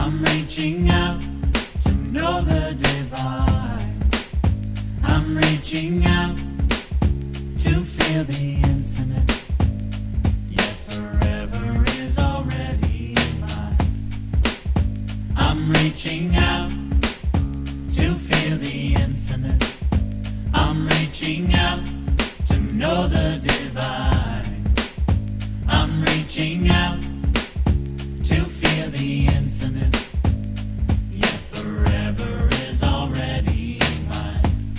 I'm reaching out to know the divine. I'm reaching out to feel the infinite. Yet forever is already mine. I'm reaching out to feel the infinite. I'm reaching out to know the divine. I'm reaching out to feel the infinite. Yet forever is already mine.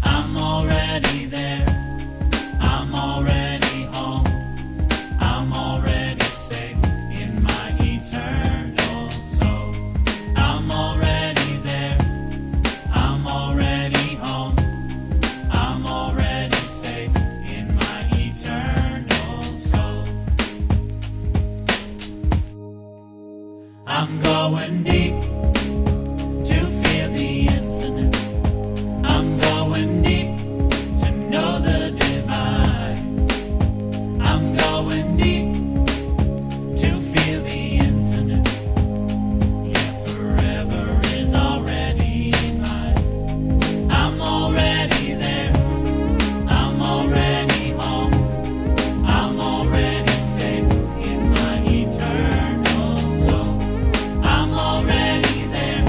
I'm already there. I'm already home. I'm already safe in my eternal soul. I'm already there. I'm already home. I'm already safe in my eternal soul. I'm going deep to feel the infinite. I'm going deep to know the divine. I'm going deep to feel the infinite. Yet forever is already mine. I'm already there. I'm already home. I'm already safe in my eternal soul. I'm already there.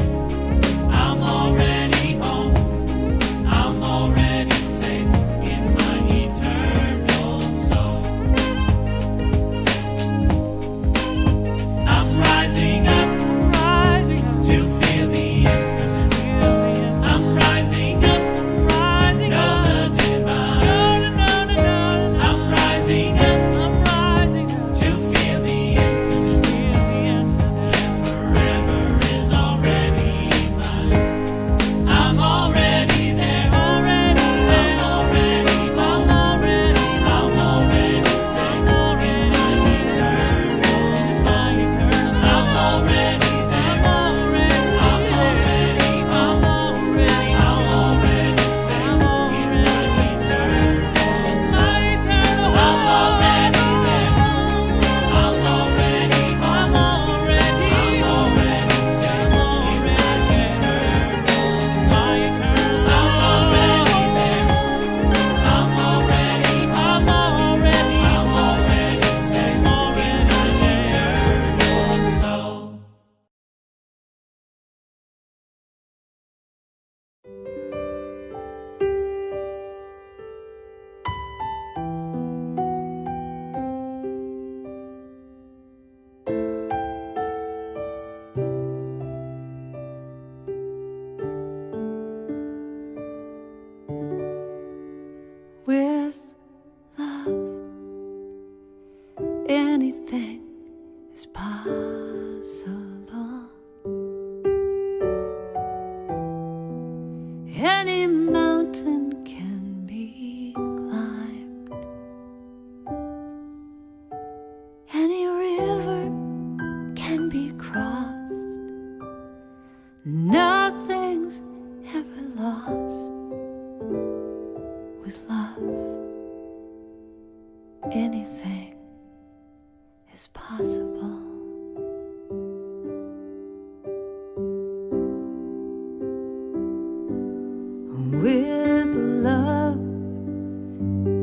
I'm already home. I'm already safe in my eternal soul. I'm rising up to feel the infinite. I'm rising up to know the divine. I'm rising up to feel the infinite. Yet forever is already mine. I'm already there. I'm already home. I'm already safe in my eternal soul. I'm already there. I'm already home. I'm already safe in my eternal soul. I'm already there. I'm already home. I'm already safe in my eternal soul. I'm already there. I'm already home. I'm already safe in my eternal soul. With love, anything is possible. Any mountain can be climbed. Any river can be crossed. Nothing's ever lost. With love, anything is possible. With love,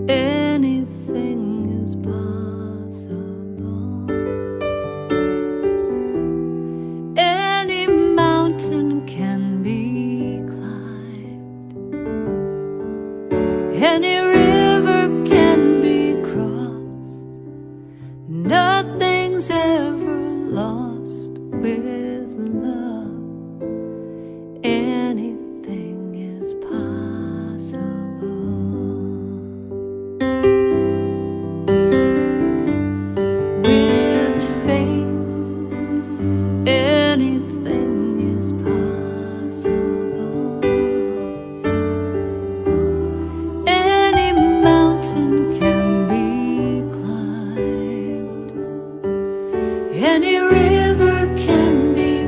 anything is possible. Any mountain can be climbed. Any river can be crossed. Nothing's ever lost. With love, anything is possible. With faith, anything is possible. Any mountain can be climbed. Any river can be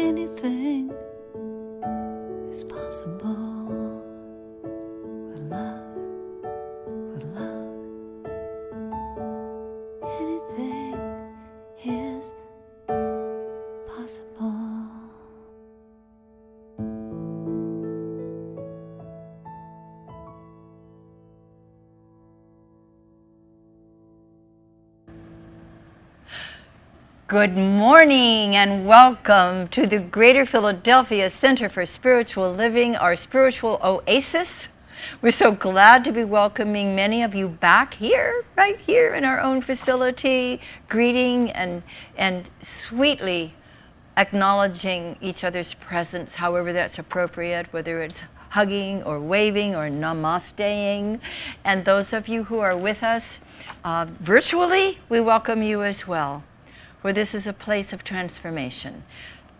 anything is possible with love, with love. Anything is possible. Good morning and welcome to the Greater Philadelphia Center for Spiritual Living, our spiritual oasis. We're so glad to be welcoming many of you back here, right here in our own facility, greeting and sweetly acknowledging each other's presence, however that's appropriate, whether it's hugging or waving or namasteing. And those of you who are with us virtually, we welcome you as well. For this is a place of transformation.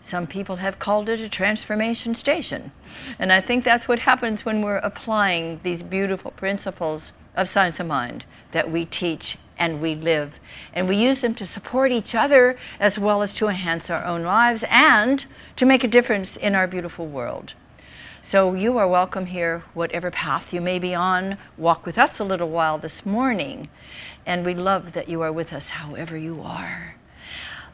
Some people have called it a transformation station. And I think that's what happens when we're applying these beautiful principles of science of mind that we teach and we live. And we use them to support each other as well as to enhance our own lives and to make a difference in our beautiful world. So you are welcome here, whatever path you may be on. Walk with us a little while this morning. And we love that you are with us however you are.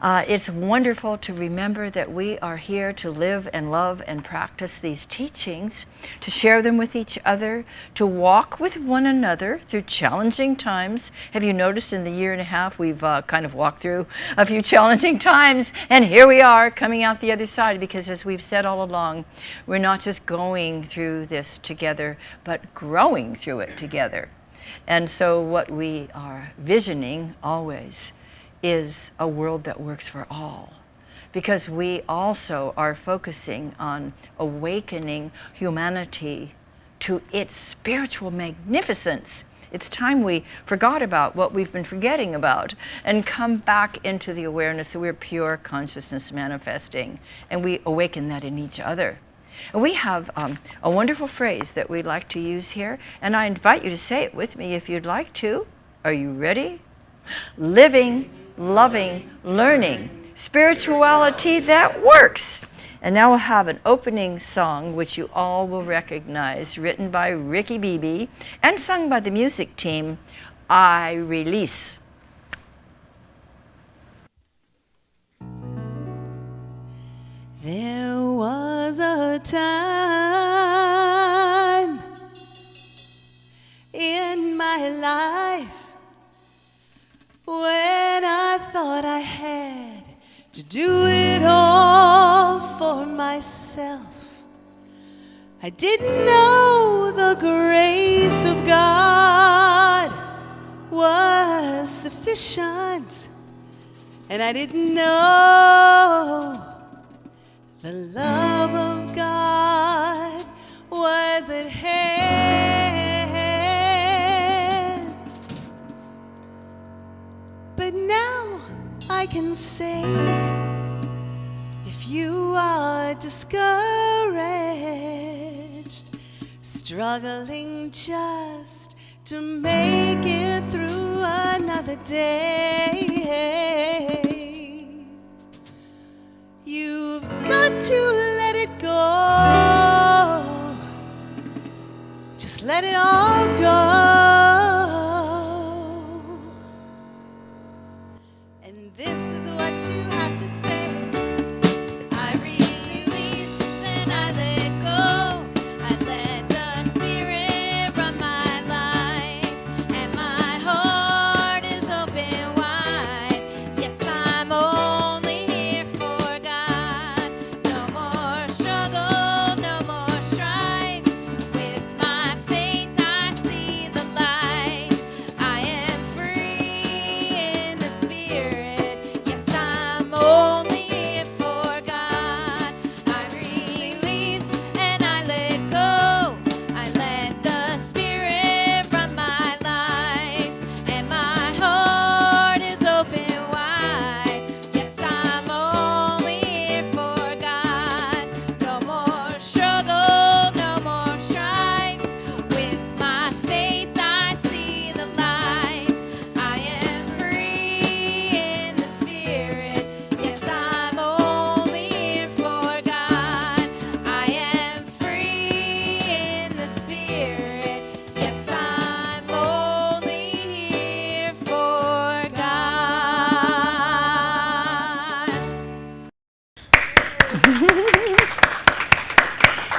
It's wonderful to remember that we are here to live and love and practice these teachings, to share them with each other, to walk with one another through challenging times. Have you noticed in the year and a half we've kind of walked through a few challenging times, and here we are coming out the other side, because as we've said all along, we're not just going through this together, but growing through it together. And so what we are visioning always is a world that works for all, because we also are focusing on awakening humanity to its spiritual magnificence. It's time we forgot about what we've been forgetting about and come back into the awareness that we're pure consciousness manifesting, and we awaken that in each other. And we have a wonderful phrase that we like to use here, and I invite you to say it with me if you'd like to. Are you ready? Living, loving, learning, spirituality that works. And now we'll have an opening song which you all will recognize, written by Ricky Beebe and sung by the music team, I Release. There was a time in my life when I thought I had to do it all for myself. I didn't know the grace of God was sufficient, and I didn't know the love of God was at hand. But now I can say, if you are discouraged, struggling just to make it through another day, you've got to let it go. Just let it all go. And this is what you have to say. I release and I let go. I let the Spirit run my life, and my heart is open wide. Yes, I'm only here for God. No more struggle, no more strife. With my faith I see the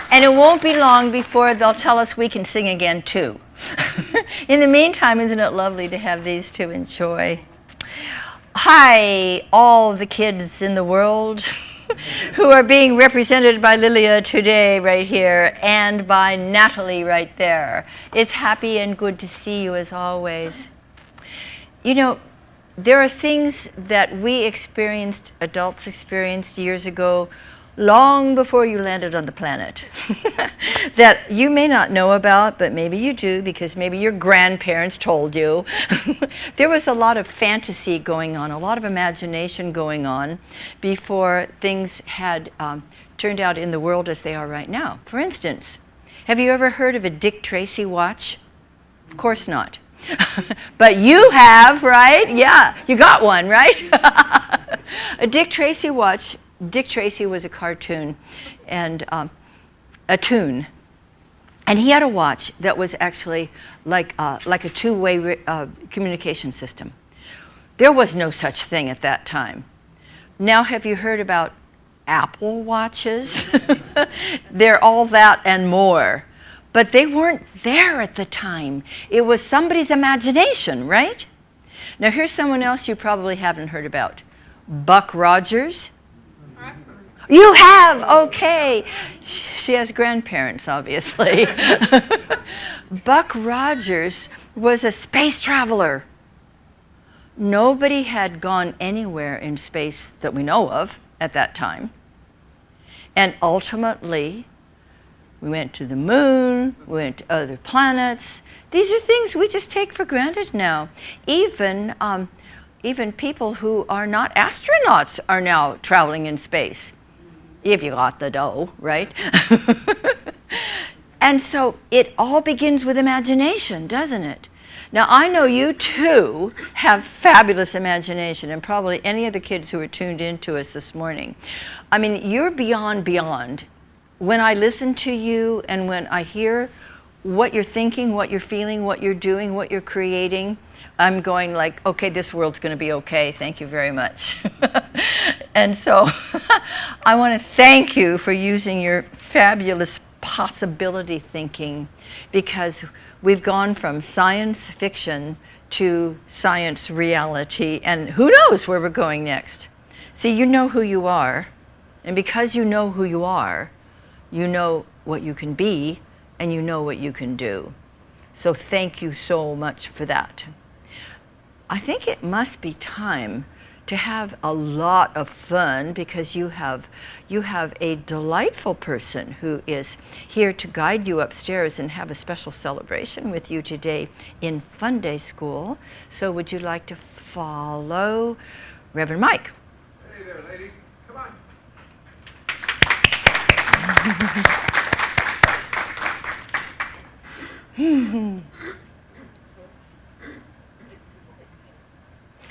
And it won't be long before they'll tell us we can sing again too. In the meantime, isn't it lovely to have these to enjoy? Hi, all the kids in the world who are being represented by Lilia today right here and by Natalie right there. It's happy and good to see you as always. You know, there are things that we experienced, adults experienced years ago, long before you landed on the planet, that you may not know about, but maybe you do because maybe your grandparents told you. There was a lot of fantasy going on, a lot of imagination going on before things had turned out in the world as they are right now. For instance, have you ever heard of a Dick Tracy watch? Of course not. But you have, right? Yeah, you got one, right? A Dick Tracy watch. Dick Tracy was a cartoon and a tune. And he had a watch that was actually like a two-way communication system. There was no such thing at that time. Now have you heard about Apple watches? They're all that and more. But they weren't there at the time. It was somebody's imagination, right? Now here's someone else you probably haven't heard about. Buck Rogers. You have, okay. She has grandparents, obviously. Buck Rogers was a space traveler. Nobody had gone anywhere in space that we know of at that time. And ultimately, we went to the moon, we went to other planets. These are things we just take for granted now. Even people who are not astronauts are now traveling in space. If you got the dough, right? And so it all begins with imagination, doesn't it? Now, I know you too have fabulous imagination, and probably any of the kids who are tuned in to us this morning. I mean, you're beyond. When I listen to you and when I hear what you're thinking, what you're feeling, what you're doing, what you're creating, I'm going like, okay, this world's going to be okay. Thank you very much. And so I want to thank you for using your fabulous possibility thinking, because we've gone from science fiction to science reality, and who knows where we're going next. See, you know who you are, and because you know who you are, you know what you can be, and you know what you can do. So thank you so much for that. I think it must be time to have a lot of fun, because you have a delightful person who is here to guide you upstairs and have a special celebration with you today in Fun Day School. So would you like to follow Reverend Mike? Hey there, ladies. Come on.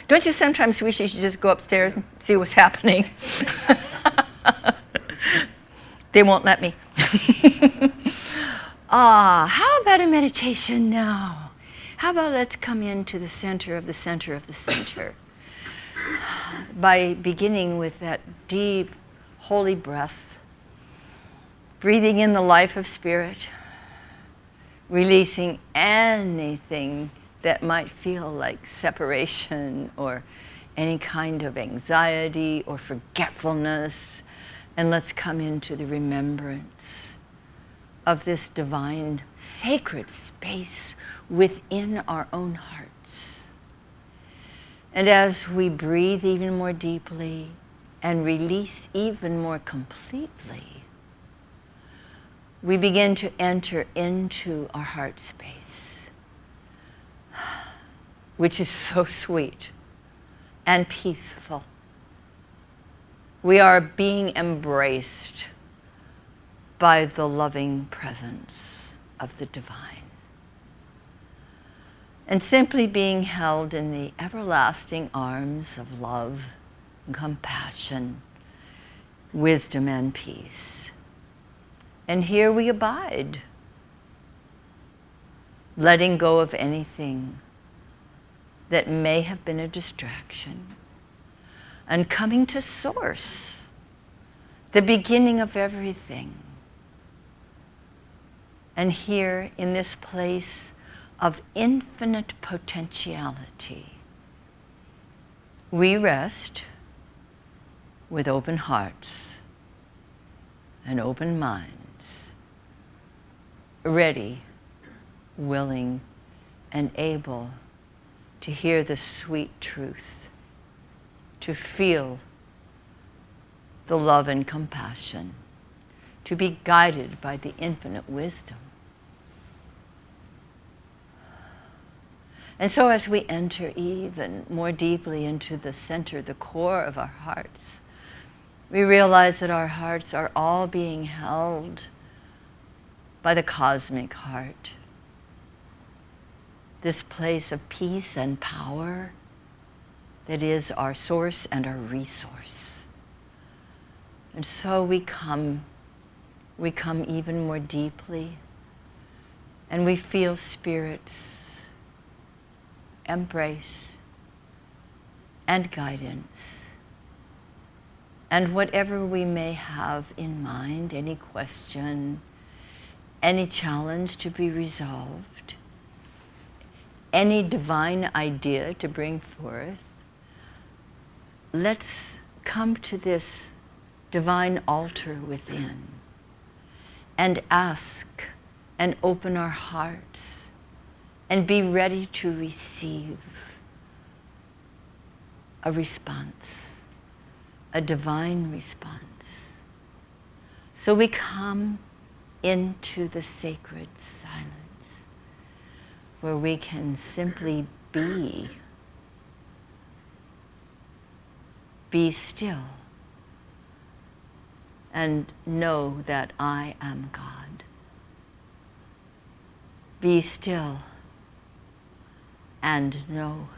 Don't you sometimes wish you should just go upstairs and see what's happening? They won't let me. How about a meditation now? How about let's come into the center of the center of the center by beginning with that deep, holy breath, breathing in the life of spirit, releasing anything that might feel like separation or any kind of anxiety or forgetfulness. And let's come into the remembrance of this divine, sacred space within our own hearts. And as we breathe even more deeply and release even more completely, we begin to enter into our heart space, which is so sweet and peaceful. We are being embraced by the loving presence of the divine, and simply being held in the everlasting arms of love and compassion, wisdom and peace. And here we abide, letting go of anything that may have been a distraction, and coming to source, the beginning of everything. And here in this place of infinite potentiality, we rest with open hearts and open minds, ready, willing, and able to hear the sweet truth, to feel the love and compassion, to be guided by the infinite wisdom. And so as we enter even more deeply into the center, the core of our hearts, we realize that our hearts are all being held by the cosmic heart. This place of peace and power that is our source and our resource. And so we come even more deeply, and we feel Spirit's embrace and guidance. And whatever we may have in mind, any question, any challenge to be resolved, any divine idea to bring forth, let's come to this divine altar within and ask and open our hearts and be ready to receive a response, a divine response. So we come into the sacred silence where we can simply be still and know that I am God. Be still and know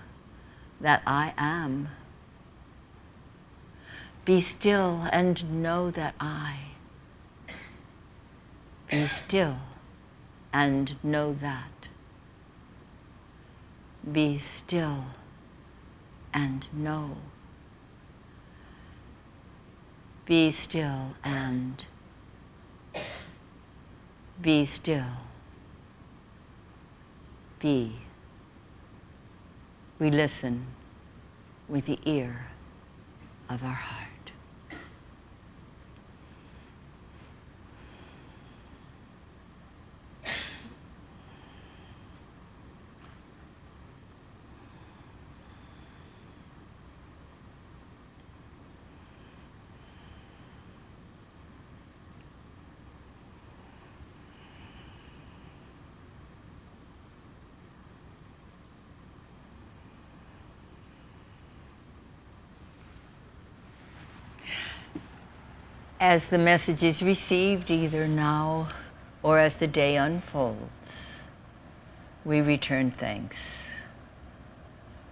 that I am. Be still and know that I. Be still and know that. Be still and know. Be still and be still. Be. We listen with the ear of our heart. As the message is received, either now or as the day unfolds, we return thanks.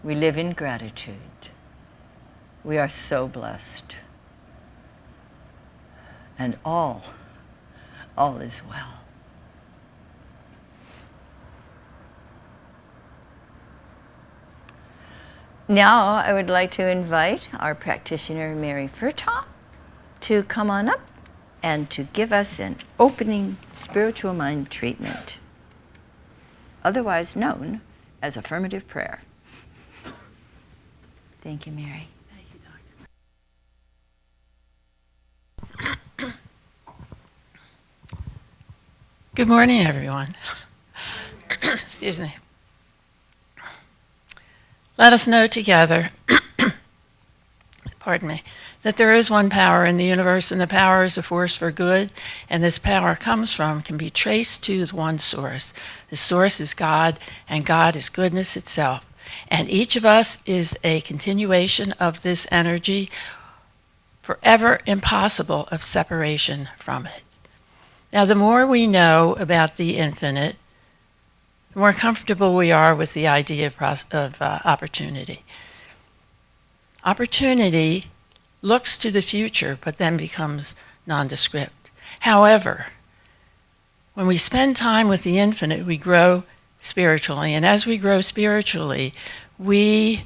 We live in gratitude. We are so blessed. And all is well. Now I would like to invite our practitioner, Mary Furtaw, to come on up and to give us an opening spiritual mind treatment, otherwise known as affirmative prayer. Thank you, Mary. Thank you, Doctor. Good morning, everyone. Excuse me. Let us know together, pardon me, that there is one power in the universe, and the power is a force for good, and this power can be traced to one source. The source is God, and God is goodness itself. And each of us is a continuation of this energy, forever impossible of separation from it. Now, the more we know about the infinite, the more comfortable we are with the idea of opportunity. Opportunity looks to the future, but then becomes nondescript. However, when we spend time with the infinite, we grow spiritually. And as we grow spiritually, we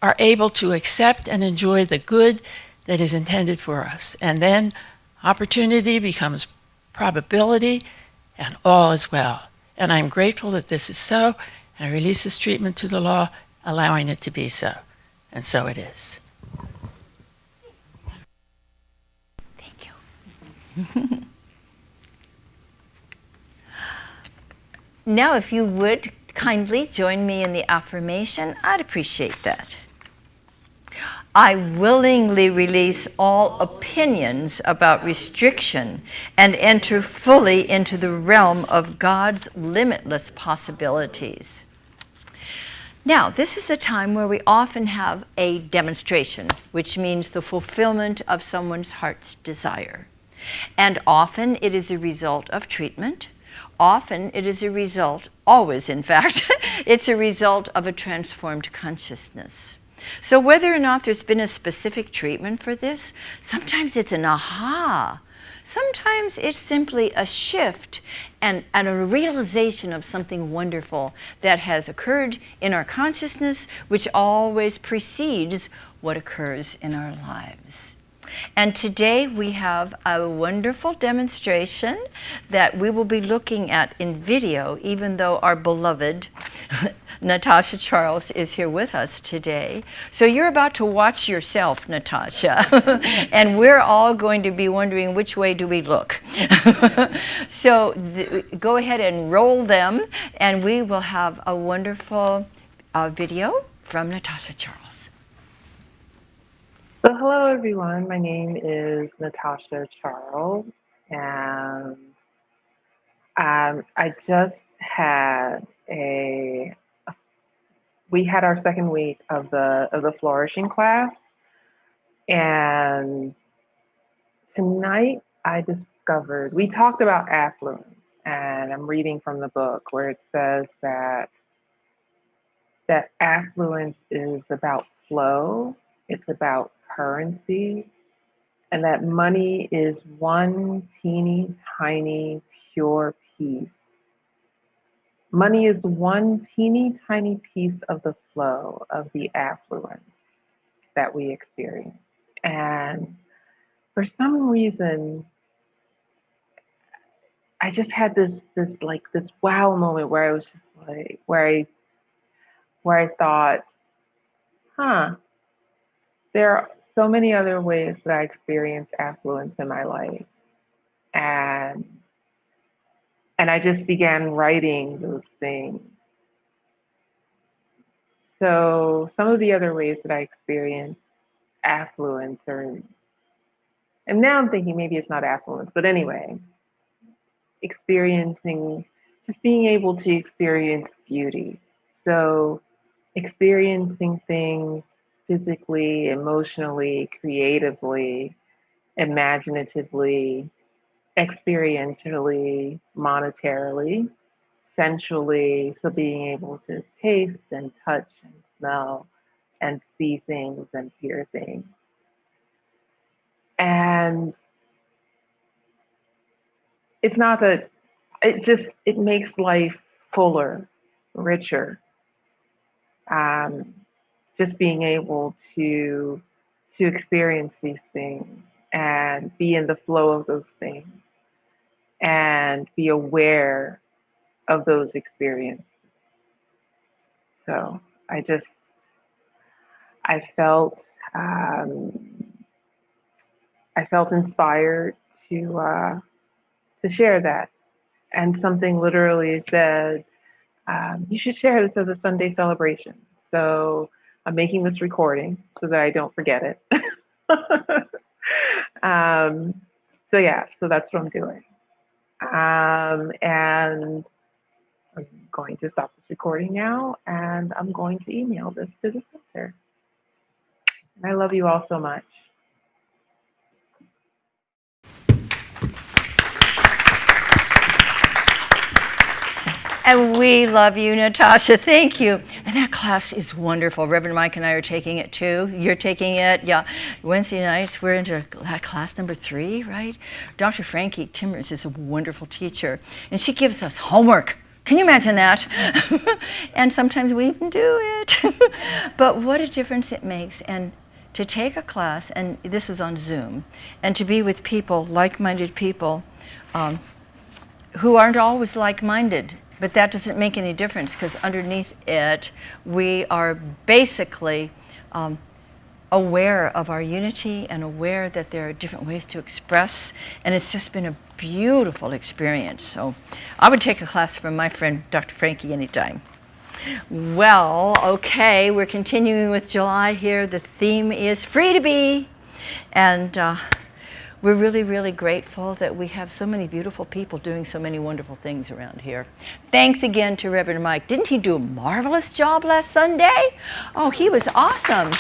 are able to accept and enjoy the good that is intended for us. And then opportunity becomes probability, and all is well. And I'm grateful that this is so, and I release this treatment to the law, allowing it to be so. And so it is. Thank you. Now, if you would kindly join me in the affirmation, I'd appreciate that. I willingly release all opinions about restriction and enter fully into the realm of God's limitless possibilities. Now, this is a time where we often have a demonstration, which means the fulfillment of someone's heart's desire. And often it is a result of treatment. Often it is a result, always in fact, it's a result of a transformed consciousness. So whether or not there's been a specific treatment for this, sometimes it's an aha. Sometimes it's simply a shift and a realization of something wonderful that has occurred in our consciousness, which always precedes what occurs in our lives. And today we have a wonderful demonstration that we will be looking at in video, even though our beloved Natasha Charles is here with us today. So you're about to watch yourself, Natasha, and we're all going to be wondering which way do we look. So go ahead and roll them, and we will have a wonderful video from Natasha Charles. So hello everyone, my name is Natasha Charles, and I just had we had our second week of the flourishing class, and tonight I discovered, we talked about affluence, and I'm reading from the book where it says that affluence is about flow, it's about currency, and that money is one teeny tiny pure piece. Money is one teeny tiny piece of the flow of the affluence that we experience. And for some reason, I just had this wow moment where I was just like, where I thought, there are so many other ways that I experience affluence in my life. And I just began writing those things. So some of the other ways that I experience affluence and now I'm thinking maybe it's not affluence, but anyway, just being able to experience beauty. So experiencing things physically, emotionally, creatively, imaginatively, experientially, monetarily, sensually, so being able to taste and touch and smell and see things and hear things. And it's not that, it makes life fuller, richer. Just being able to experience these things and be in the flow of those things and be aware of those experiences. So I felt inspired to share that. And something literally said, you should share this as a Sunday celebration. So I'm making this recording so that I don't forget it. So that's what I'm doing. And I'm going to stop this recording now, and I'm going to email this to the center. And I love you all so much. And we love you, Natasha. Thank you. And that class is wonderful. Reverend Mike and I are taking it too. You're taking it. Yeah. Wednesday nights, we're into class number 3, right? Dr. Frankie Timmers is a wonderful teacher, and she gives us homework. Can you imagine that? And sometimes we even do it. But what a difference it makes. And to take a class, and this is on Zoom, and to be with people, like-minded people, who aren't always like-minded. But that doesn't make any difference, because underneath it, we are basically aware of our unity and aware that there are different ways to express, and it's just been a beautiful experience. So I would take a class from my friend Dr. Frankie anytime. Well, okay, we're continuing with July here. The theme is free to be, and we're really, really grateful that we have so many beautiful people doing so many wonderful things around here. Thanks again to Reverend Mike. Didn't he do a marvelous job last Sunday? Oh, he was awesome.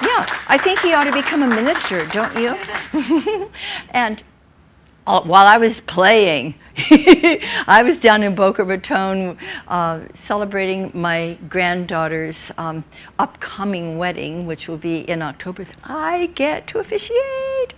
Yeah, I think he ought to become a minister, don't you? And while I was playing, I was down in Boca Raton celebrating my granddaughter's upcoming wedding, which will be in October. I get to officiate.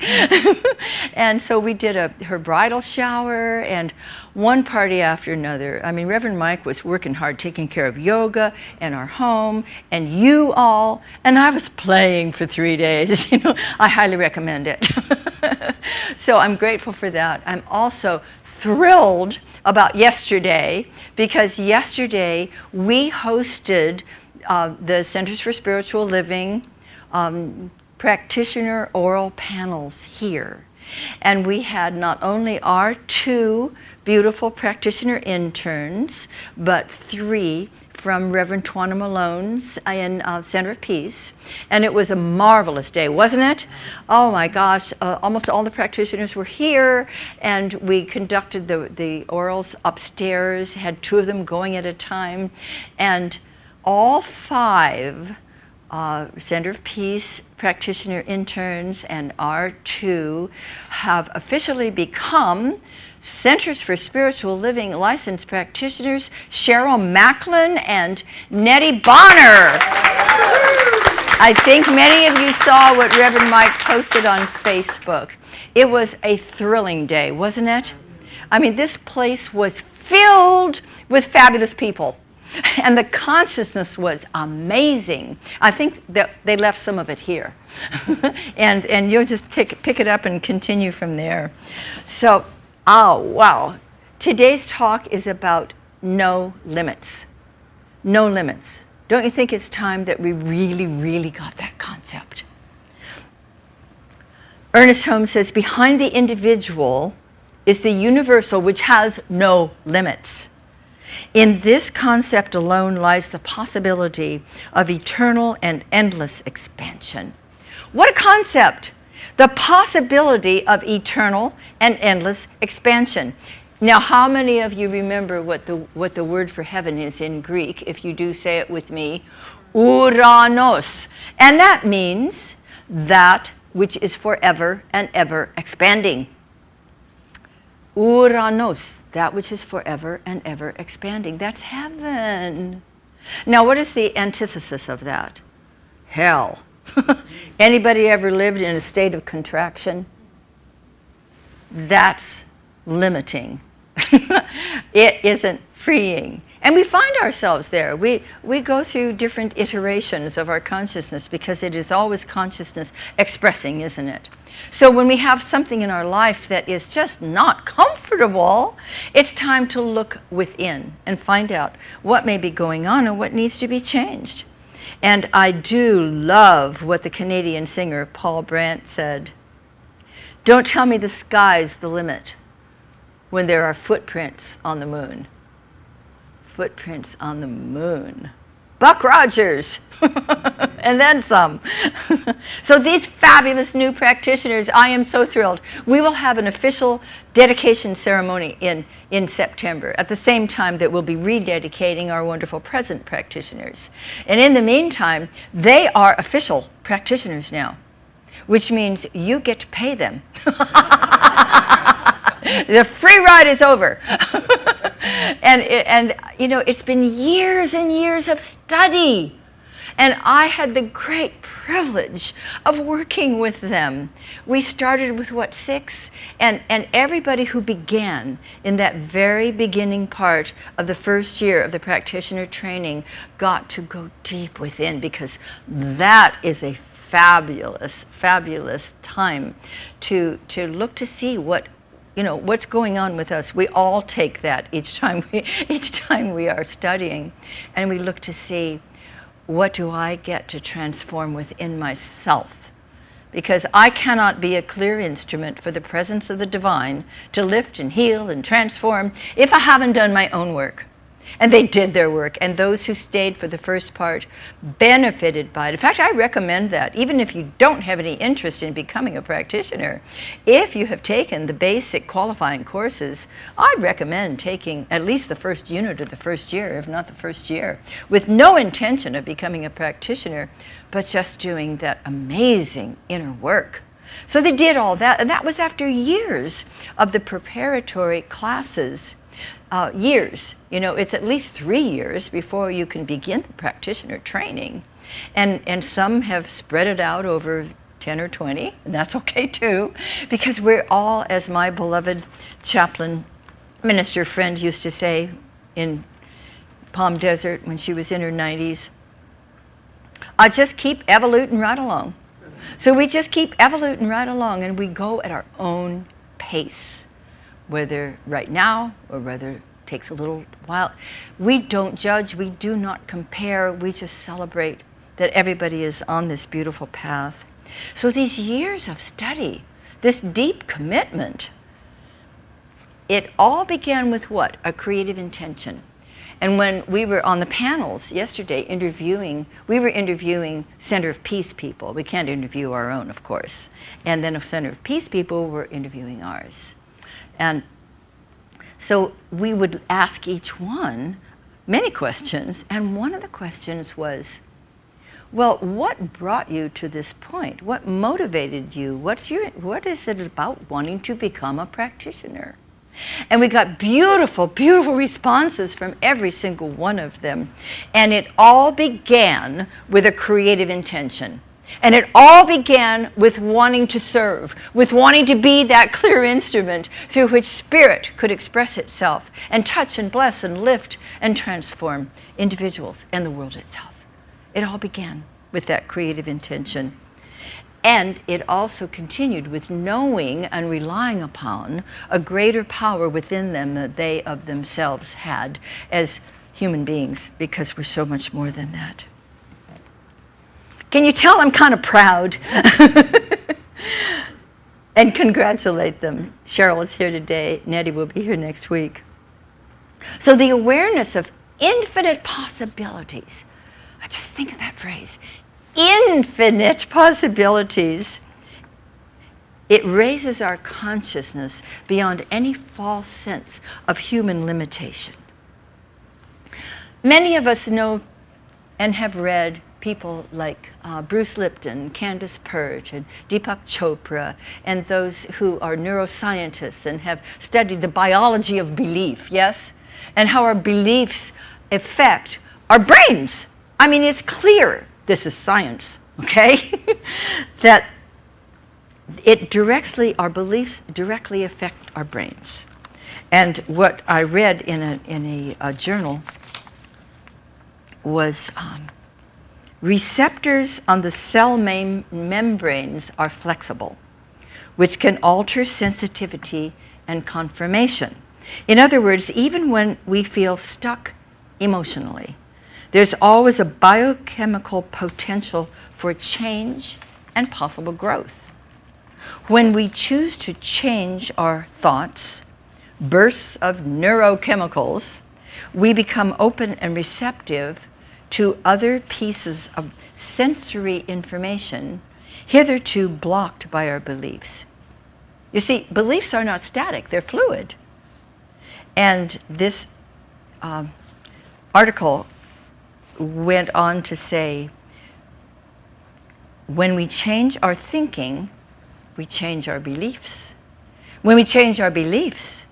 And so we did her bridal shower and one party after another. I mean, Reverend Mike was working hard, taking care of yoga and our home and you all, and I was playing for 3 days. You know, I highly recommend it. So I'm grateful for that. I'm also thrilled about yesterday, because yesterday we hosted the Centers for Spiritual Living practitioner oral panels here. And we had not only our 2 beautiful practitioner interns, but 3 from Reverend Twana Malone's in Center of Peace. And it was a marvelous day, wasn't it? Oh my gosh, almost all the practitioners were here, and we conducted the orals upstairs, had 2 of them going at a time, and all 5 Center of Peace practitioner interns and our 2 have officially become Centers for Spiritual Living licensed practitioners, Cheryl Macklin and Nettie Bonner. I think many of you saw what Reverend Mike posted on Facebook. It was a thrilling day, wasn't it? I mean, this place was filled with fabulous people. And the consciousness was amazing. I think that they left some of it here. and you'll just pick it up and continue from there. So, oh, wow. Today's talk is about no limits. No limits. Don't you think it's time that we really, really got that concept? Ernest Holmes says, behind the individual is the universal, which has no limits. In this concept alone lies the possibility of eternal and endless expansion. What a concept! The possibility of eternal and endless expansion. Now, how many of you remember what the word for heaven is in Greek? If you do, say it with me. Uranos. And that means that which is forever and ever expanding. Uranos, that which is forever and ever expanding. That's heaven. Now, what is the antithesis of that? Hell. Anybody ever lived in a state of contraction? That's limiting. It isn't freeing. And we find ourselves there. We go through different iterations of our consciousness, because it is always consciousness expressing, isn't it? So when we have something in our life that is just not comfortable, it's time to look within and find out what may be going on and what needs to be changed. And I do love what the Canadian singer Paul Brandt said. Don't tell me the sky's the limit when there are footprints on the moon. Footprints on the moon. Buck Rogers, and then some. So these fabulous new practitioners, I am so thrilled. We will have an official dedication ceremony in September, at the same time that we'll be rededicating our wonderful present practitioners. And in the meantime, they are official practitioners now, which means you get to pay them. The free ride is over. And you know, it's been years and years of study. And I had the great privilege of working with them. We started with, 6? And everybody who began in that very beginning part of the first year of the practitioner training got to go deep within, because that is a fabulous, fabulous time to look to see what, what's going on with us. We all take that each time we are studying, and we look to see, what do I get to transform within myself? Because I cannot be a clear instrument for the presence of the divine to lift and heal and transform if I haven't done my own work. And they did their work, and those who stayed for the first part benefited by it. In fact, I recommend that, even if you don't have any interest in becoming a practitioner, if you have taken the basic qualifying courses, I'd recommend taking at least the first unit of the first year, if not the first year, with no intention of becoming a practitioner, but just doing that amazing inner work. So they did all that, and that was after years of the preparatory classes. Years, it's at least 3 years before you can begin the practitioner training. And some have spread it out over 10 or 20, and that's okay too, because we're all, as my beloved chaplain minister friend used to say in Palm Desert when she was in her 90s, I just keep evoluting right along. So we just keep evoluting right along, and we go at our own pace. Whether right now or whether it takes a little while. We don't judge, we do not compare, we just celebrate that everybody is on this beautiful path. So these years of study, this deep commitment, it all began with what? A creative intention. And when we were on the panels yesterday we were interviewing Center of Peace people. We can't interview our own, of course. And then a Center of Peace people were interviewing ours. And so we would ask each one many questions, and one of the questions was, well, what brought you to this point? What motivated you? What is it about wanting to become a practitioner? And we got beautiful, beautiful responses from every single one of them. And it all began with a creative intention. And it all began with wanting to serve, with wanting to be that clear instrument through which spirit could express itself and touch and bless and lift and transform individuals and the world itself. It all began with that creative intention. And it also continued with knowing and relying upon a greater power within them that they of themselves had as human beings, because we're so much more than that. Can you tell I'm kind of proud? And congratulate them. Cheryl is here today. Nettie will be here next week. So the awareness of infinite possibilities. I just think of that phrase. Infinite possibilities. It raises our consciousness beyond any false sense of human limitation. Many of us know and have read people like Bruce Lipton, Candace Pert, and Deepak Chopra, and those who are neuroscientists and have studied the biology of belief, yes? And how our beliefs affect our brains. I mean, it's clear, this is science, okay? That our beliefs directly affect our brains. And what I read in a journal was receptors on the cell membranes are flexible, which can alter sensitivity and conformation. In other words, even when we feel stuck emotionally, there's always a biochemical potential for change and possible growth. When we choose to change our thoughts, bursts of neurochemicals, we become open and receptive to other pieces of sensory information hitherto blocked by our beliefs. You see, beliefs are not static, they're fluid. And this article went on to say, when we change our thinking, we change our beliefs. When we change our beliefs,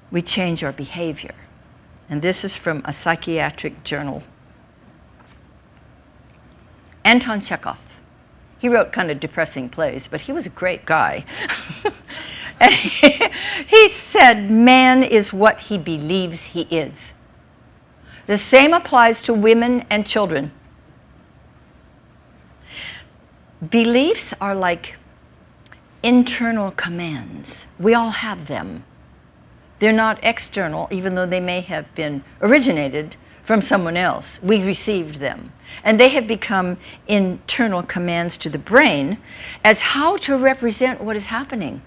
we change our behavior. And this is from a psychiatric journal. Anton Chekhov. He wrote kind of depressing plays, but he was a great guy. And he said, man is what he believes he is. The same applies to women and children. Beliefs are like internal commands. We all have them. They're not external, even though they may have been originated from someone else. We received them. And they have become internal commands to the brain as how to represent what is happening.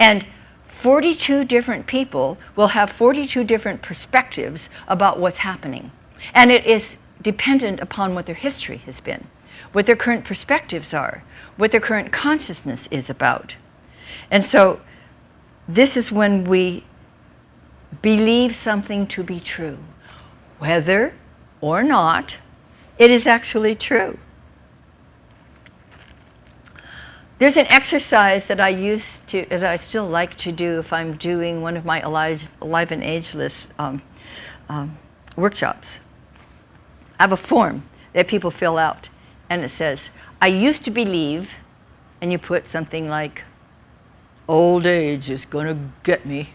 And 42 different people will have 42 different perspectives about what's happening. And it is dependent upon what their history has been, what their current perspectives are, what their current consciousness is about. And so this is when we believe something to be true, whether or not it is actually true. There's an exercise that I still like to do if I'm doing one of my Alive and Ageless workshops. I have a form that people fill out, and it says, I used to believe, and you put something like, old age is gonna get me.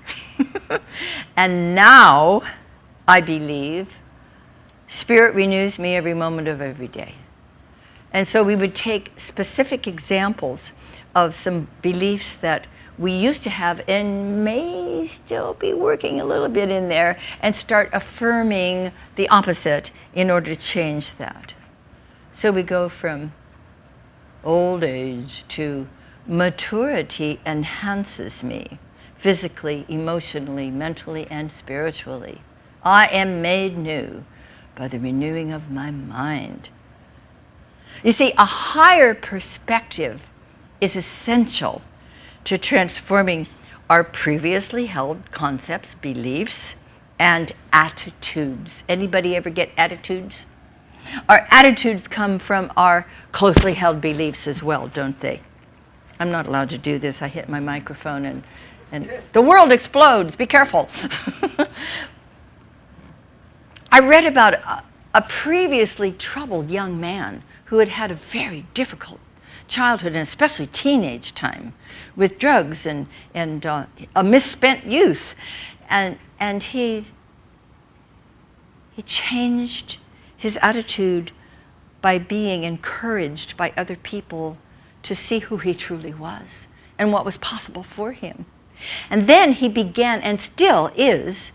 And now I believe Spirit renews me every moment of every day. And so we would take specific examples of some beliefs that we used to have and may still be working a little bit in there, and start affirming the opposite in order to change that. So we go from old age to maturity enhances me physically, emotionally, mentally, and spiritually. I am made new by the renewing of my mind. You see, a higher perspective is essential to transforming our previously held concepts, beliefs, and attitudes. Anybody ever get attitudes? Our attitudes come from our closely held beliefs as well, don't they? I'm not allowed to do this. I hit my microphone and the world explodes. Be careful. I read about a previously troubled young man who had had a very difficult childhood, and especially teenage time, with drugs and a misspent youth. And he changed his attitude by being encouraged by other people to see who he truly was and what was possible for him. And then he began, and still is,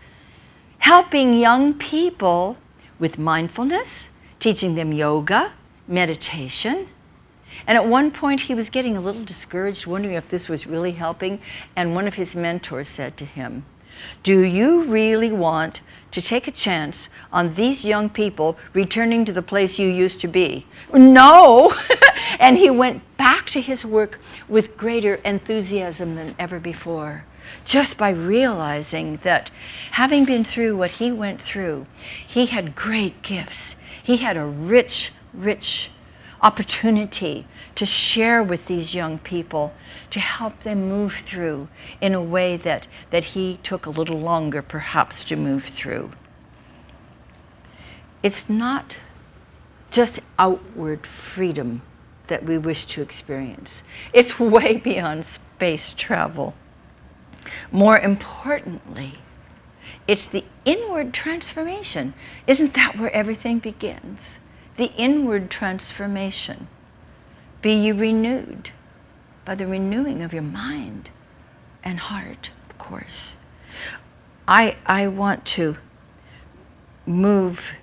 helping young people with mindfulness, teaching them yoga, meditation. And at one point he was getting a little discouraged, wondering if this was really helping, and one of his mentors said to him, do you really want to take a chance on these young people returning to the place you used to be? No! And he went back to his work with greater enthusiasm than ever before, just by realizing that having been through what he went through, he had great gifts. He had a rich, rich opportunity to share with these young people, to help them move through in a way that he took a little longer perhaps to move through. It's not just outward freedom that we wish to experience. It's way beyond space travel. More importantly, it's the inward transformation. Isn't that where everything begins? The inward transformation. Be ye renewed by the renewing of your mind and heart, of course. I want to move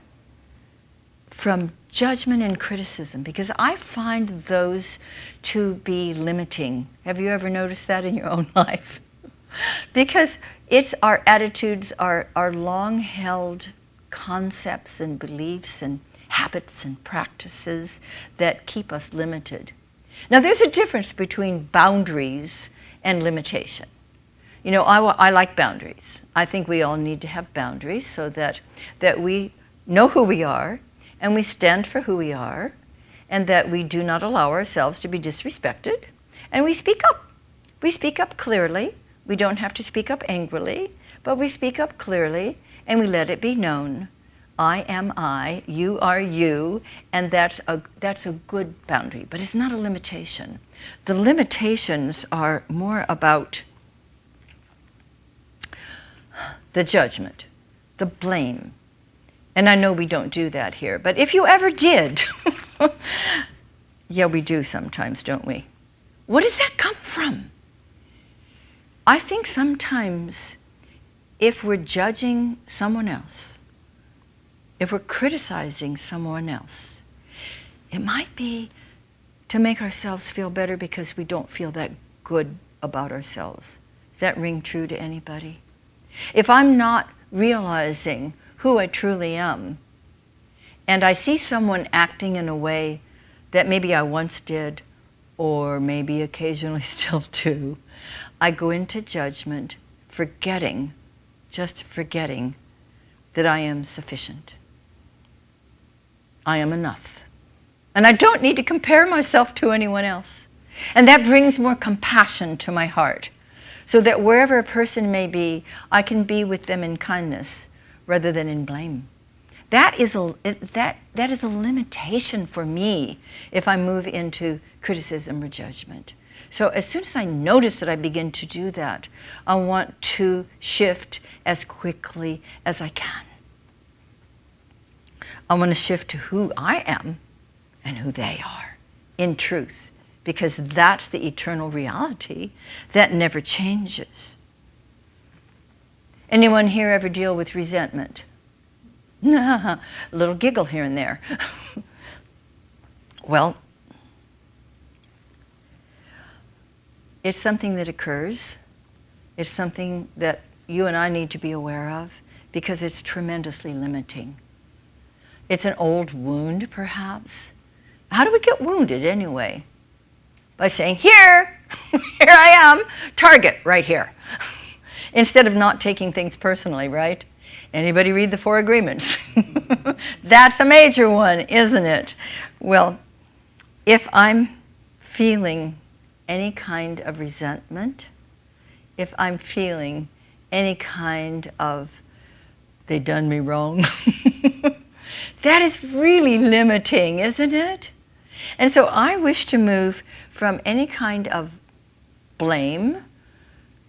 from judgment and criticism, because I find those to be limiting. Have you ever noticed that in your own life? Because it's our attitudes, our long-held concepts and beliefs and habits and practices that keep us limited. Now, there's a difference between boundaries and limitation. You know, I like boundaries. I think we all need to have boundaries so that we know who we are and we stand for who we are, and that we do not allow ourselves to be disrespected, and we speak up. We speak up clearly. We don't have to speak up angrily, but we speak up clearly, and we let it be known. I am I, you are you, and that's a good boundary, but it's not a limitation. The limitations are more about the judgment, the blame. And I know we don't do that here, but if you ever did, Yeah, we do sometimes, don't we? What does that come from? I think sometimes if we're judging someone else, if we're criticizing someone else, it might be to make ourselves feel better because we don't feel that good about ourselves. Does that ring true to anybody? If I'm not realizing who I truly am, and I see someone acting in a way that maybe I once did, or maybe occasionally still do, I go into judgment, just forgetting that I am sufficient. I am enough. And I don't need to compare myself to anyone else. And that brings more compassion to my heart, so that wherever a person may be, I can be with them in kindness rather than in blame. That is a limitation for me if I move into criticism or judgment. So as soon as I notice that I begin to do that, I want to shift as quickly as I can. I want to shift to who I am and who they are in truth, because that's the eternal reality that never changes. Anyone here ever deal with resentment? A little giggle here and there. Well, it's something that occurs. It's something that you and I need to be aware of because it's tremendously limiting. It's an old wound, perhaps. How do we get wounded anyway? By saying, here I am, target right here. Instead of not taking things personally, right? Anybody read the 4 agreements? That's a major one, isn't it? Well, if I'm feeling any kind of resentment, if I'm feeling any kind of, they done me wrong, that is really limiting, isn't it? And so I wish to move from any kind of blame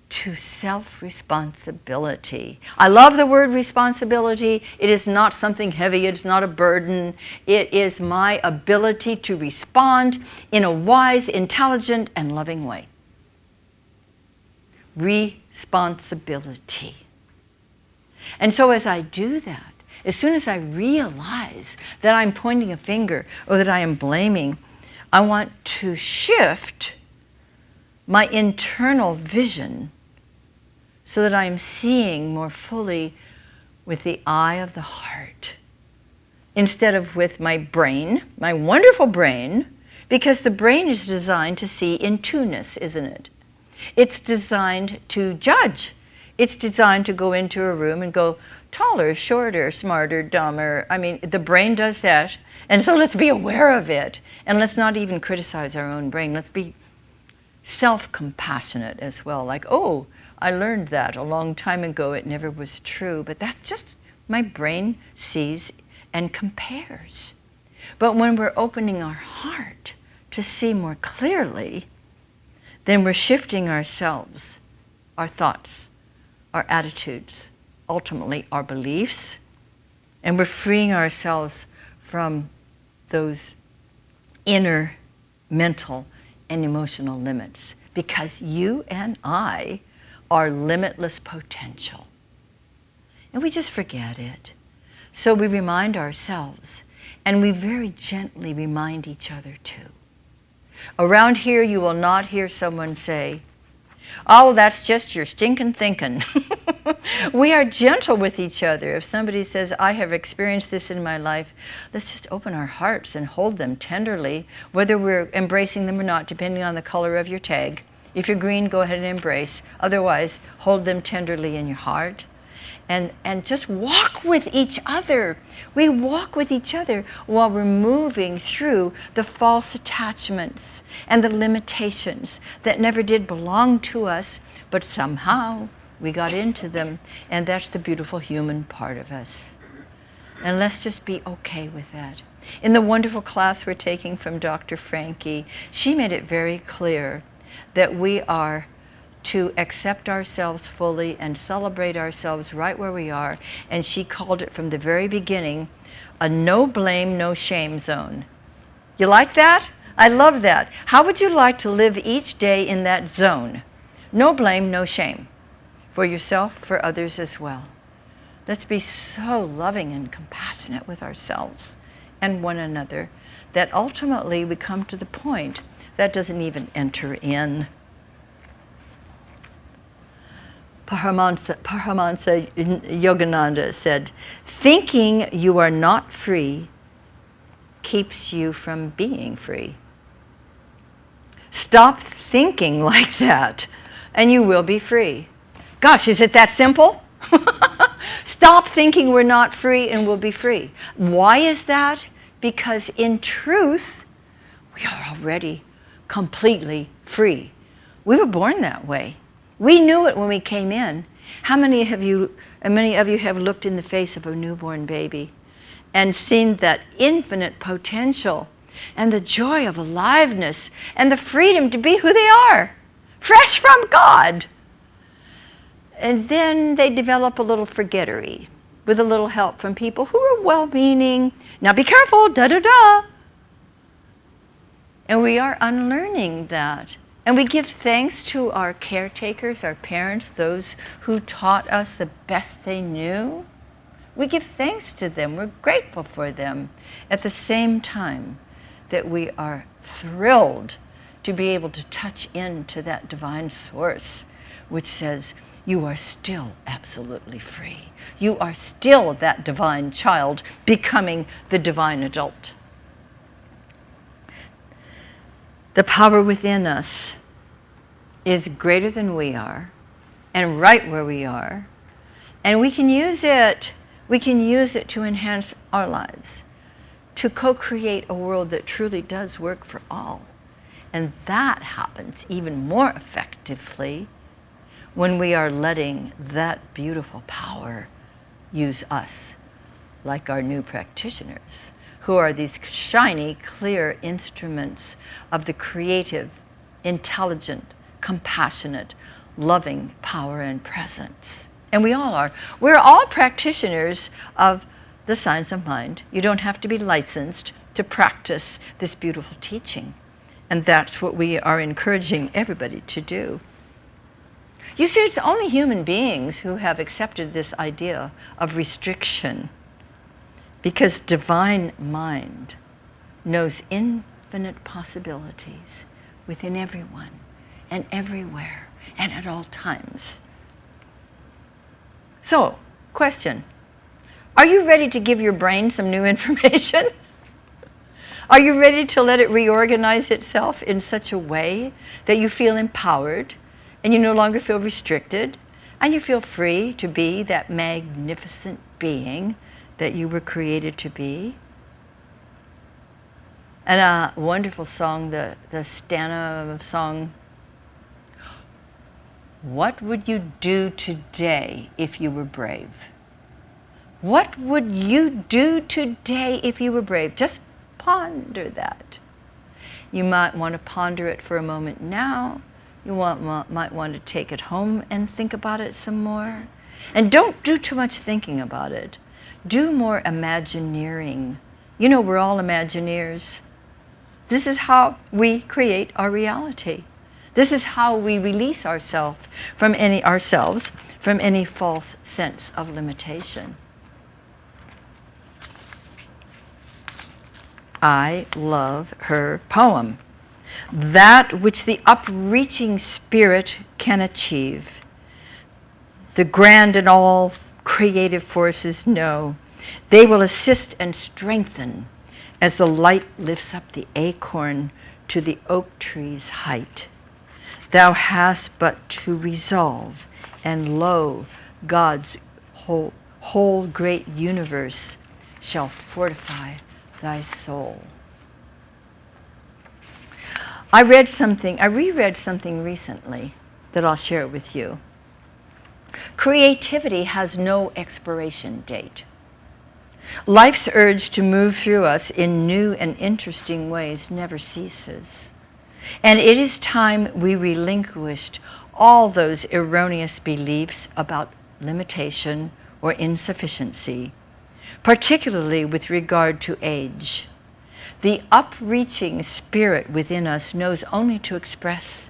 to self-responsibility. I love the word responsibility. It is not something heavy. It's not a burden. It is my ability to respond in a wise, intelligent, and loving way. Responsibility. And so as I do that, as soon as I realize that I'm pointing a finger or that I am blaming, I want to shift my internal vision so that I'm seeing more fully with the eye of the heart instead of with my brain, my wonderful brain, because the brain is designed to see in two-ness, isn't it? It's designed to judge. It's designed to go into a room and go taller, shorter, smarter, dumber. I mean, the brain does that. And so let's be aware of it. And let's not even criticize our own brain. Let's be self-compassionate as well. Like, oh, I learned that a long time ago. It never was true. But that's just my brain sees and compares. But when we're opening our heart to see more clearly, then we're shifting ourselves, our thoughts, our attitudes, ultimately our beliefs, and we're freeing ourselves from those inner mental and emotional limits, because you and I are limitless potential. And we just forget it. So we remind ourselves, and we very gently remind each other too. Around here you will not hear someone say, oh, that's just your stinking thinking. We are gentle with each other. If somebody says, I have experienced this in my life, let's just open our hearts and hold them tenderly, whether we're embracing them or not, depending on the color of your tag. If you're green, go ahead and embrace. Otherwise, hold them tenderly in your heart. And just walk with each other. We walk with each other while we're moving through the false attachments and the limitations that never did belong to us, but somehow we got into them, and that's the beautiful human part of us. And let's just be okay with that. In the wonderful class we're taking from Dr. Frankie, she made it very clear that we are to accept ourselves fully and celebrate ourselves right where we are. And she called it from the very beginning a no blame, no shame zone. You like that? I love that. How would you like to live each day in that zone? No blame, no shame. For yourself, for others as well. Let's be so loving and compassionate with ourselves and one another that ultimately we come to the point that doesn't even enter in. Paramahansa Yogananda said, thinking you are not free keeps you from being free. Stop thinking like that and you will be free. Gosh, is it that simple? Stop thinking we're not free and we'll be free. Why is that? Because in truth, we are already completely free. We were born that way. We knew it when we came in. How many of you have looked in the face of a newborn baby and seen that infinite potential and the joy of aliveness and the freedom to be who they are, fresh from God? And then they develop a little forgettery with a little help from people who are well-meaning. Now be careful, da-da-da. And we are unlearning that. And we give thanks to our caretakers, our parents, those who taught us the best they knew. We give thanks to them. We're grateful for them. At the same time that we are thrilled to be able to touch into that divine source, which says, you are still absolutely free. You are still that divine child becoming the divine adult. The power within us is greater than we are and right where we are. And we can use it. We can use it to enhance our lives, to co-create a world that truly does work for all. And that happens even more effectively when we are letting that beautiful power use us, like our new practitioners, who are these shiny, clear instruments of the creative, intelligent, compassionate, loving power and presence. And we all are. We're all practitioners of the science of mind. You don't have to be licensed to practice this beautiful teaching. And that's what we are encouraging everybody to do. You see, it's only human beings who have accepted this idea of restriction, because divine mind knows infinite possibilities within everyone and everywhere and at all times. So, question, are you ready to give your brain some new information? Are you ready to let it reorganize itself in such a way that you feel empowered and you no longer feel restricted and you feel free to be that magnificent being that you were created to be? And a wonderful song, the Stana song, what would you do today if you were brave? What would you do today if you were brave? Just ponder that. You might want to ponder it for a moment now. You might want to take it home and think about it some more. And don't do too much thinking about it. Do more imagineering. You know, we're all Imagineers. This is how we create our reality. This is how we release ourselves from any false sense of limitation. I love her poem. That which the upreaching spirit can achieve, the grand and all creative forces know, they will assist and strengthen as the light lifts up the acorn to the oak tree's height. Thou hast but to resolve, and lo, God's whole great universe shall fortify thy soul. I reread something recently that I'll share with you. Creativity has no expiration date. Life's urge to move through us in new and interesting ways never ceases. And it is time we relinquished all those erroneous beliefs about limitation or insufficiency, particularly with regard to age. The upreaching spirit within us knows only to express.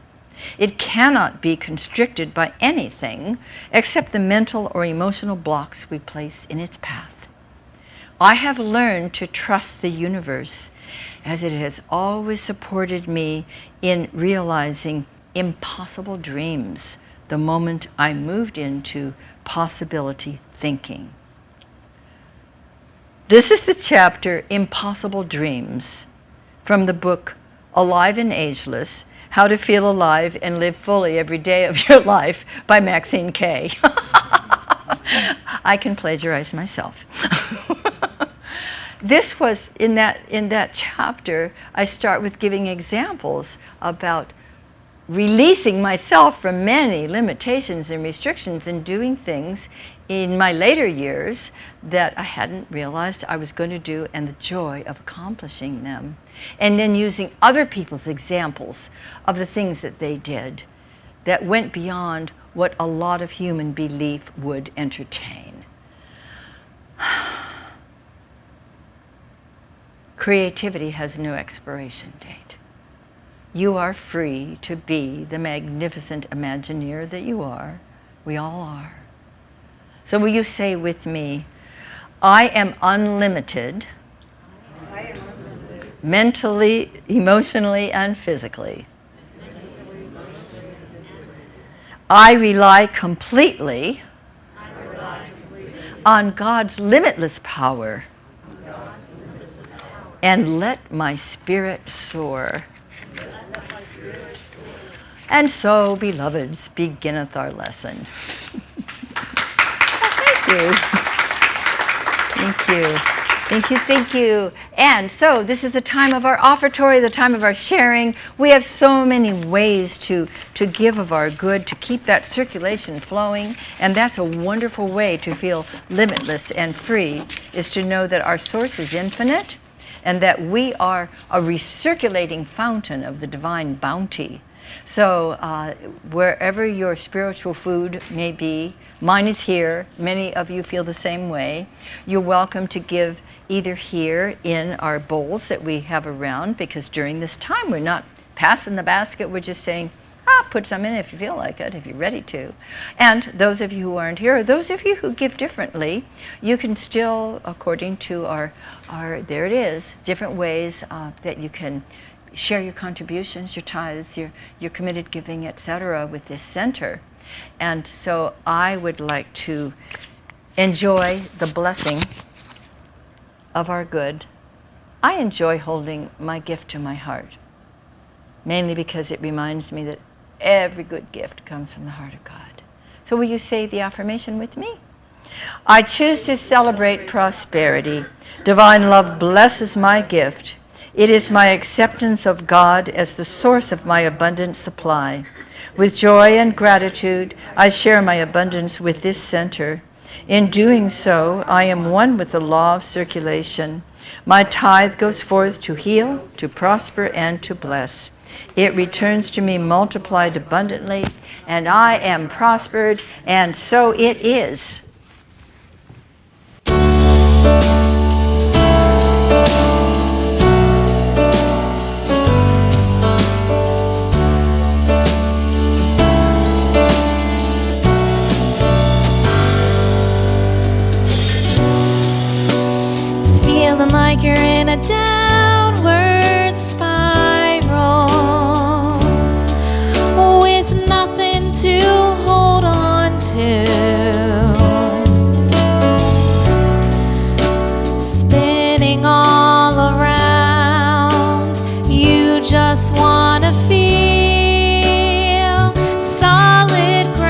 It cannot be constricted by anything except the mental or emotional blocks we place in its path. I have learned to trust the universe as it has always supported me in realizing impossible dreams the moment I moved into possibility thinking. This is the chapter Impossible Dreams from the book Alive and Ageless, How to Feel Alive and Live Fully Every Day of Your Life by Maxine Kaye. I can plagiarize myself. This was, in that chapter, I start with giving examples about releasing myself from many limitations and restrictions and doing things in my later years that I hadn't realized I was going to do, and the joy of accomplishing them. And then using other people's examples of the things that they did that went beyond what a lot of human belief would entertain. Creativity has no expiration date. You are free to be the magnificent Imagineer that you are. We all are. So will you say with me, I am unlimited, mentally, emotionally, and physically. I rely completely on God's limitless power, and let my spirit soar. And so, beloveds, beginneth our lesson. Thank you. Thank you. Thank you, thank you. And so this is the time of our offertory, the time of our sharing. We have so many ways to give of our good, to keep that circulation flowing. And that's a wonderful way to feel limitless and free, is to know that our source is infinite and that we are a recirculating fountain of the divine bounty. So wherever your spiritual food may be, mine is here. Many of you feel the same way. You're welcome to give either here in our bowls that we have around, because during this time we're not passing the basket. We're just saying, put some in if you feel like it, if you're ready to. And those of you who aren't here, or those of you who give differently, you can still, according to our there it is, different ways that you can share your contributions, your tithes, your committed giving, etc. with this center. And so I would like to enjoy the blessing of our good. I enjoy holding my gift to my heart, mainly because it reminds me that every good gift comes from the heart of God. So will you say the affirmation with me? I choose to celebrate prosperity. Divine love blesses my gift. It is my acceptance of God as the source of my abundant supply. With joy and gratitude, I share my abundance with this center. In doing so, I am one with the law of circulation. My tithe goes forth to heal, to prosper, and to bless. It returns to me multiplied abundantly, and I am prospered, and so it is. Feeling like you're in a downward spiral with nothing to hold on to. Spinning all around, you just want to feel solid ground.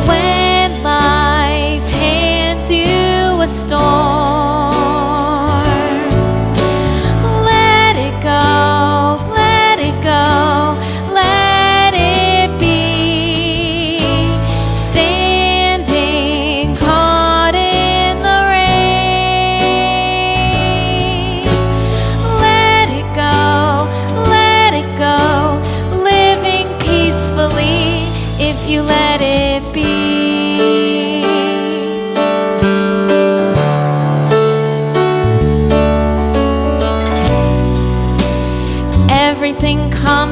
When life hands you a storm, let it go, let it go, let it be. Standing caught in the rain, let it go, living peacefully if you let it be.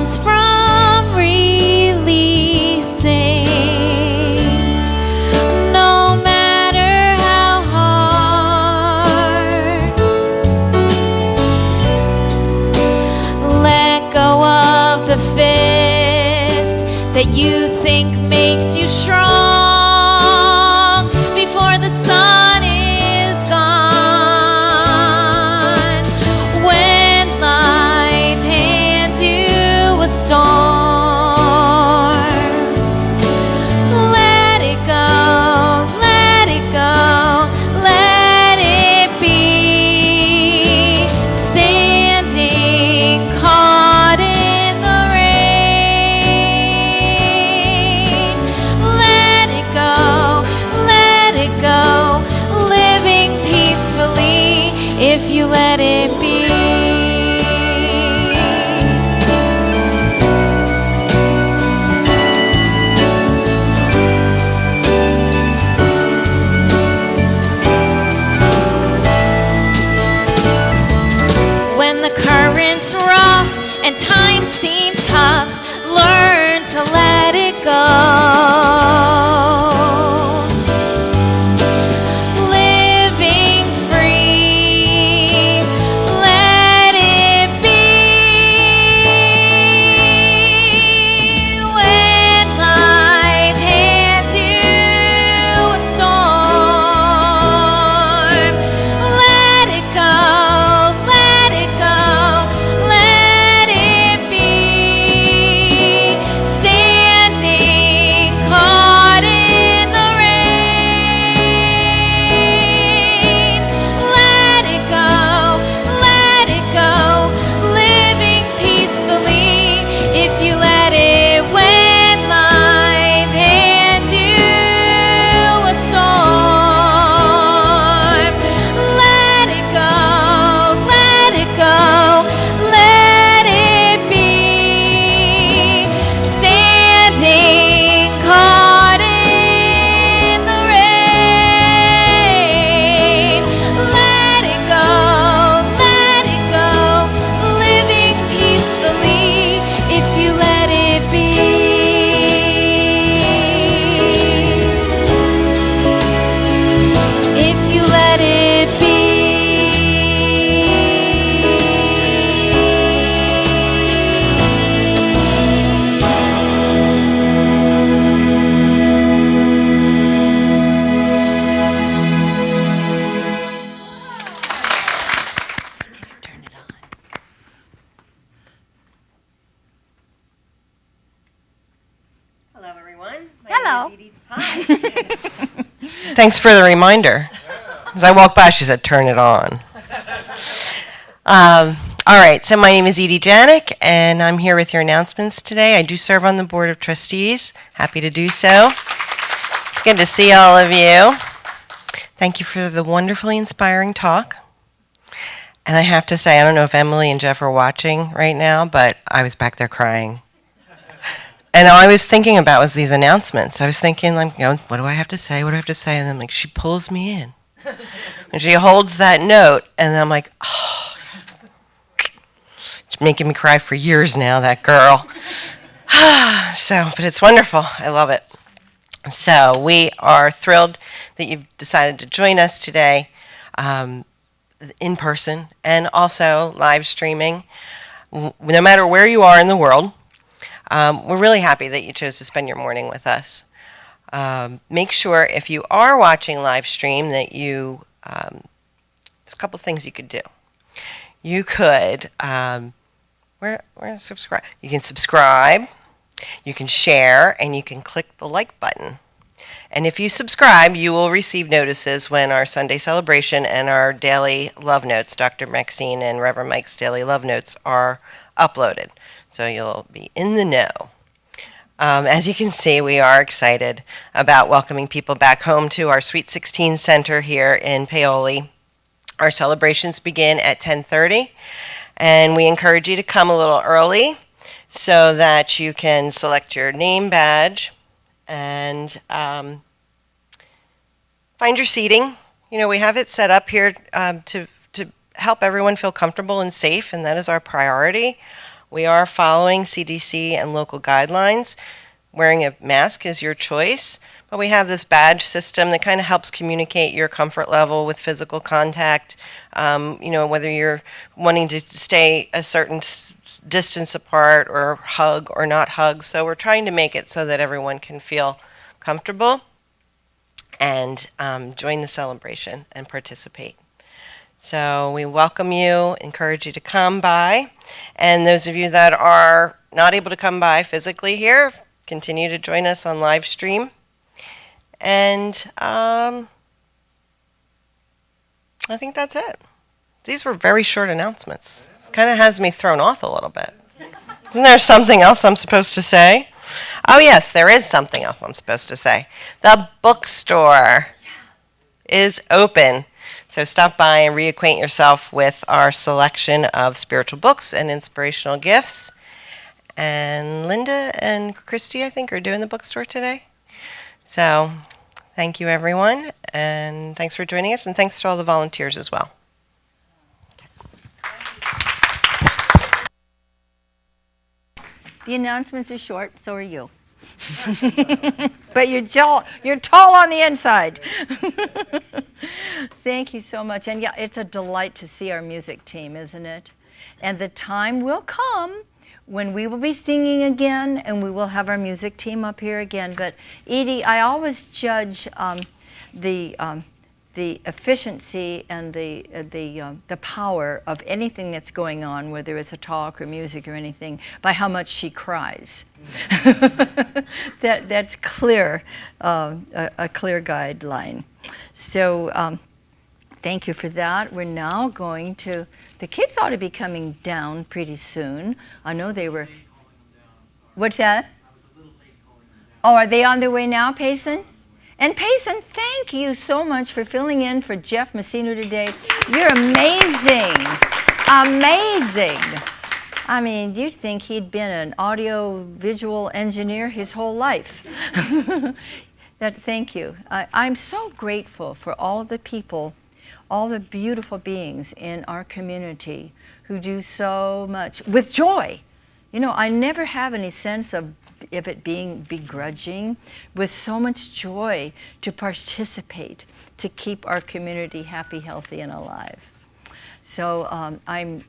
comes from releasing. No matter how hard, let go of the fist that you think makes you strong before the sun is gone. When life hands you a storm, let it go, let it go, let it be. Standing caught in the rain, let it go, living peacefully if you let it be. When the current's rough and times seem tough, learn to let it go. Living free, let it be. When life hands you a storm, let it go, let it go, let it be. Standing caught in the rain, let it go, living peacefully if you let it. When life hands you a storm, let it go, let it go, let it be. Standing caught in the rain, let it go, living peacefully if you let it be. If you let it be. Turn it on. Hello, everyone. My Hello. name is Edie. Hi. Thanks for the reminder. As I walked by, she said, turn it on. All right, so my name is Edie Janik, and I'm here with your announcements today. I do serve on the Board of Trustees. Happy to do so. It's good to see all of you. Thank you for the wonderfully inspiring talk. And I have to say, I don't know if Emily and Jeff are watching right now, but I was back there crying. And all I was thinking about was these announcements. I was thinking, like, what do I have to say? What do I have to say? And then, like, she pulls me in. And she holds that note, and I'm like, oh. It's making me cry for years now, that girl. But it's wonderful. I love it. So we are thrilled that you've decided to join us today in person and also live streaming. No matter where you are in the world, we're really happy that you chose to spend your morning with us. Make sure if you are watching live stream that you, there's a couple things you could do. You could, where subscribe? You can subscribe, you can share, and you can click the like button. And if you subscribe, you will receive notices when our Sunday celebration and our daily love notes, Dr. Maxine and Reverend Mike's daily love notes, are uploaded. So you'll be in the know. As you can see, we are excited about welcoming people back home to our Sweet 16 Center here in Paoli. Our celebrations begin at 10:30, and we encourage you to come a little early so that you can select your name badge and find your seating. You know, we have it set up here to help everyone feel comfortable and safe, and that is our priority. We are following CDC and local guidelines. Wearing a mask is your choice, but we have this badge system that kind of helps communicate your comfort level with physical contact, whether you're wanting to stay a certain distance apart or hug or not hug. So we're trying to make it so that everyone can feel comfortable and join the celebration and participate. So we welcome you, encourage you to come by. And those of you that are not able to come by physically here, continue to join us on live stream. And I think that's it. These were very short announcements. Kind of has me thrown off a little bit. Isn't there something else I'm supposed to say? Oh, yes, there is something else I'm supposed to say. The bookstore is open. So stop by and reacquaint yourself with our selection of spiritual books and inspirational gifts. And Linda and Christy, I think, are doing the bookstore today. So thank you, everyone. And thanks for joining us. And thanks to all the volunteers as well. The announcements are short, so are you. But you're tall on the inside. Thank you so much. And yeah, it's a delight to see our music team, isn't it? And the time will come when we will be singing again and we will have our music team up here again. But Edie, I always judge the efficiency and the power of anything that's going on, whether it's a talk or music or anything, by how much she cries. That's clear, a clear guideline. So thank you for that. We're now going to, the kids ought to be coming down pretty soon. I know they were. What's that? Oh, are they on their way now, Payson? And Payson, thank you so much for filling in for Jeff Maxine today. You're amazing. Amazing. I mean, you'd think he'd been an audio-visual engineer his whole life. Thank you. I'm so grateful for all of the people, all the beautiful beings in our community who do so much with joy. You know, I never have any sense of it being begrudging, with so much joy to participate, to keep our community happy, healthy, and alive. So I'm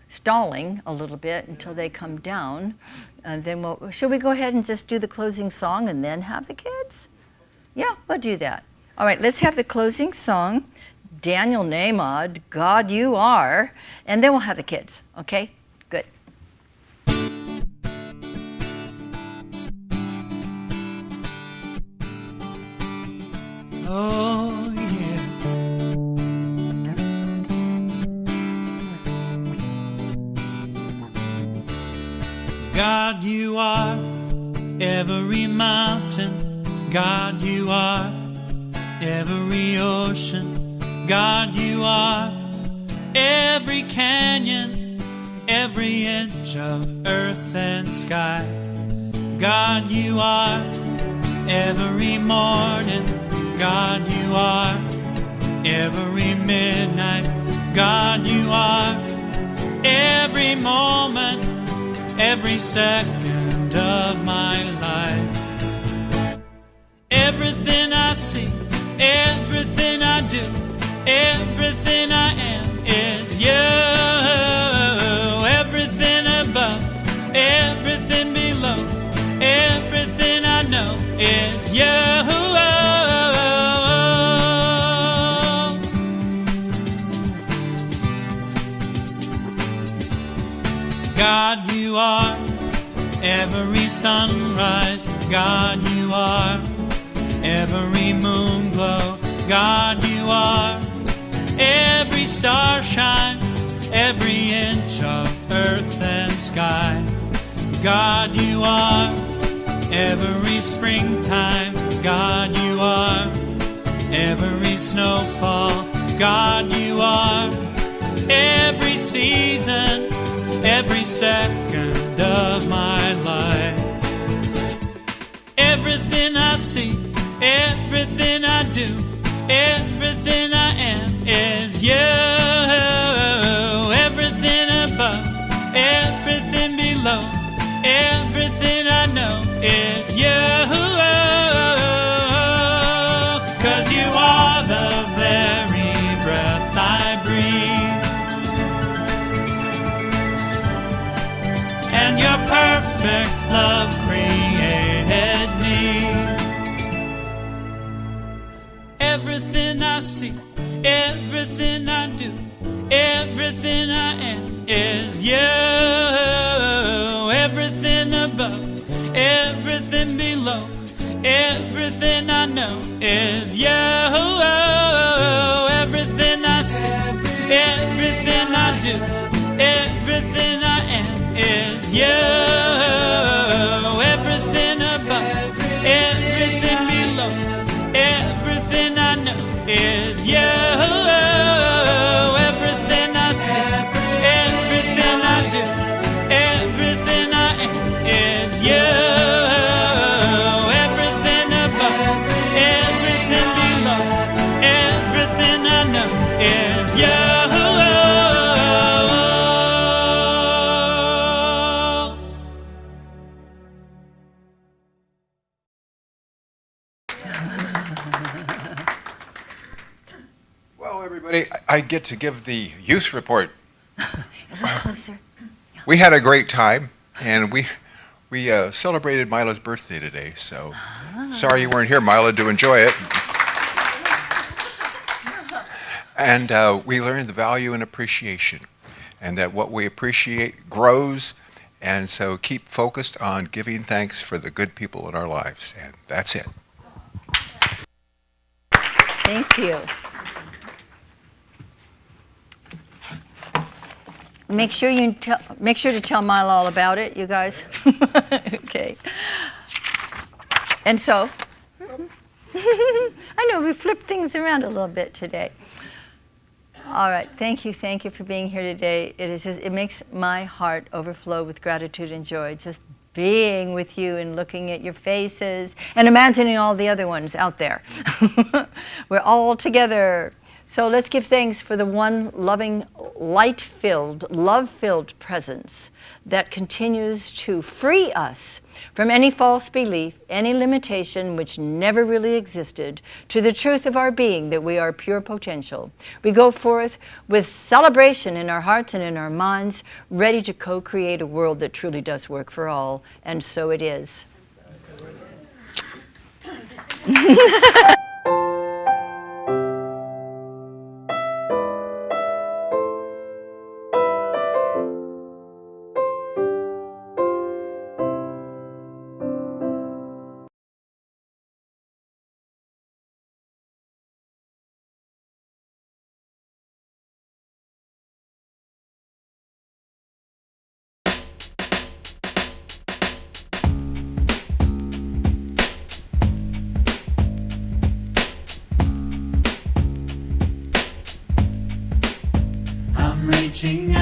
stalling a little bit until they come down, and then should we go ahead and just do the closing song and then have the kids? Yeah, we'll do that. All right, let's have the closing song, Daniel Nahmod, God You Are, and then we'll have the kids, okay? Good. Oh, yeah. God, you are every mountain. God, you are every ocean. God, you are every canyon, every inch of earth and sky. God, you are every morning. God, you are every midnight. God, you are every moment, every second of my life. Everything I see, everything I do, everything I am is you. Everything above, everything below, everything I know is you. God, you are every sunrise. God, you are every moon glow. God, you are every star shine, every inch of earth and sky. God, you are every springtime. God, you are every snowfall. God, you are every season, every second of my life. Everything I see, everything I do, everything I am is you. Everything above, everything Everything I know is you. 'Cause you are the very breath I breathe. And your perfect love created me. Everything I see, everything I do, everything I am is you. Everything above, everything below, everything I know is you. Everything I see, everything I do, everything I am is you. Everything above, everything below, everything I know is you. Everything I see, everything I do, everything I am is you. Everything above, everything below, everything I know is you. Well, everybody, I get to give the youth report. A little closer. We had a great time, and we celebrated Mila's birthday today. So sorry you weren't here, Mila, to enjoy it. And we learned the value and appreciation, and that what we appreciate grows. And so keep focused on giving thanks for the good people in our lives. And that's it. Thank you. Make sure to tell Mila all about it, you guys. Okay. And so, I know we flipped things around a little bit today. All right, thank you for being here today. It makes my heart overflow with gratitude and joy, just being with you and looking at your faces and imagining all the other ones out there. We're all together. So let's give thanks for the one loving, light-filled, love-filled presence that continues to free us from any false belief, any limitation which never really existed, to the truth of our being that we are pure potential. We go forth with celebration in our hearts and in our minds, ready to co-create a world that truly does work for all, and so it is. I'm reaching